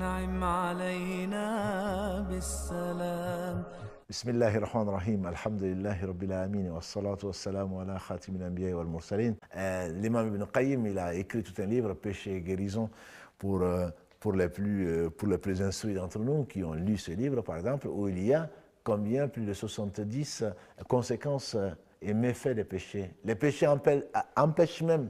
أنعم علينا بالسلام. بسم الله الرحمن الرحيم الحمد لله رب العالمين والصلاة والسلام على خاتم الأنبياء والمرسلين. L'imam Ibn Qayyim, il a écrit tout un livre, Péché et guérison, pour les plus instruits d'entre nous qui ont lu ce livre, par exemple, où il y a combien plus de 70 conséquences et méfaits des péchés. Les péchés empêchent même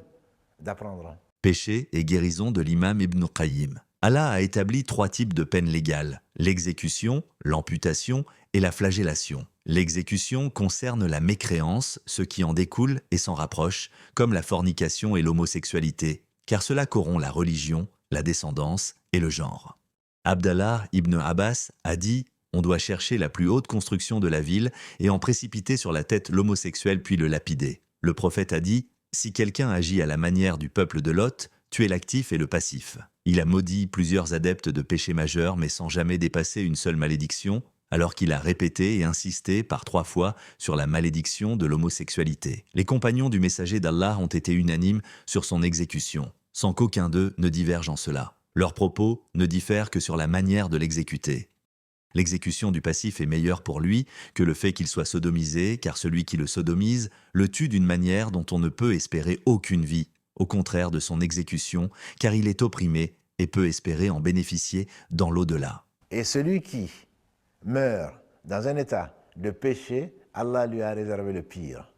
d'apprendre. Péché et guérison de l'imam Ibn Qayyim. Allah a établi 3 types de peines légales, l'exécution, l'amputation et la flagellation. L'exécution concerne la mécréance, ce qui en découle et s'en rapproche, comme la fornication et l'homosexualité, car cela corrompt la religion, la descendance et le genre. Abdallah ibn Abbas a dit « On doit chercher la plus haute construction de la ville et en précipiter sur la tête l'homosexuel puis le lapider. » Le prophète a dit « Si quelqu'un agit à la manière du peuple de Lot, tuez l'actif et le passif. » Il a maudit plusieurs adeptes de péchés majeurs mais sans jamais dépasser une seule malédiction, alors qu'il a répété et insisté par 3 fois sur la malédiction de l'homosexualité. Les compagnons du messager d'Allah ont été unanimes sur son exécution, sans qu'aucun d'eux ne diverge en cela. Leurs propos ne diffèrent que sur la manière de l'exécuter. L'exécution du passif est meilleure pour lui que le fait qu'il soit sodomisé, car celui qui le sodomise le tue d'une manière dont on ne peut espérer aucune vie, au contraire de son exécution, car il est opprimé et peut espérer en bénéficier dans l'au-delà. Et celui qui meurt dans un état de péché, Allah lui a réservé le pire.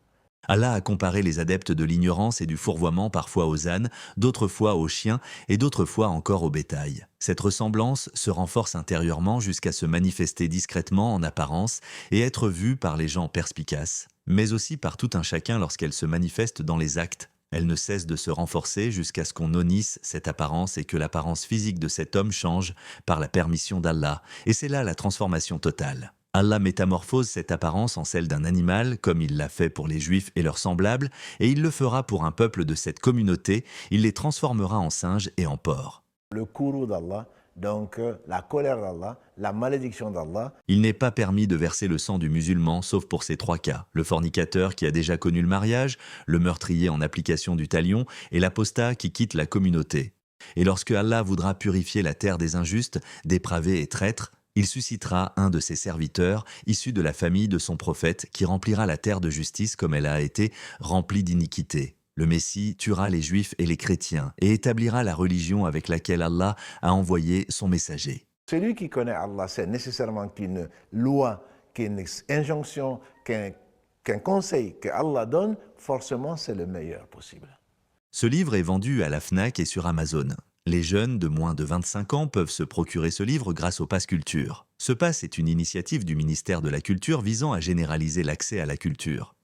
Allah a comparé les adeptes de l'ignorance et du fourvoiement parfois aux ânes, d'autres fois aux chiens et d'autres fois encore au bétail. Cette ressemblance se renforce intérieurement jusqu'à se manifester discrètement en apparence et être vue par les gens perspicaces, mais aussi par tout un chacun lorsqu'elle se manifeste dans les actes. Elle ne cesse de se renforcer jusqu'à ce qu'on honnisse cette apparence et que l'apparence physique de cet homme change par la permission d'Allah. Et c'est là la transformation totale. Allah métamorphose cette apparence en celle d'un animal, comme il l'a fait pour les Juifs et leurs semblables, et il le fera pour un peuple de cette communauté, il les transformera en singes et en porcs. Le courroux d'Allah, donc la colère d'Allah, la malédiction d'Allah. Il n'est pas permis de verser le sang du musulman, sauf pour ces 3 cas. Le fornicateur qui a déjà connu le mariage, le meurtrier en application du talion et l'apostat qui quitte la communauté. Et lorsque Allah voudra purifier la terre des injustes, dépravés et traîtres, il suscitera un de ses serviteurs, issu de la famille de son prophète, qui remplira la terre de justice comme elle a été remplie d'iniquité. Le Messie tuera les Juifs et les chrétiens et établira la religion avec laquelle Allah a envoyé son messager. Celui qui connaît Allah sait nécessairement qu'une loi, qu'une injonction, qu'un conseil que Allah donne, forcément c'est le meilleur possible. Ce livre est vendu à la Fnac et sur Amazon. Les jeunes de moins de 25 ans peuvent se procurer ce livre grâce au Pass Culture. Ce pass est une initiative du ministère de la Culture visant à généraliser l'accès à la culture.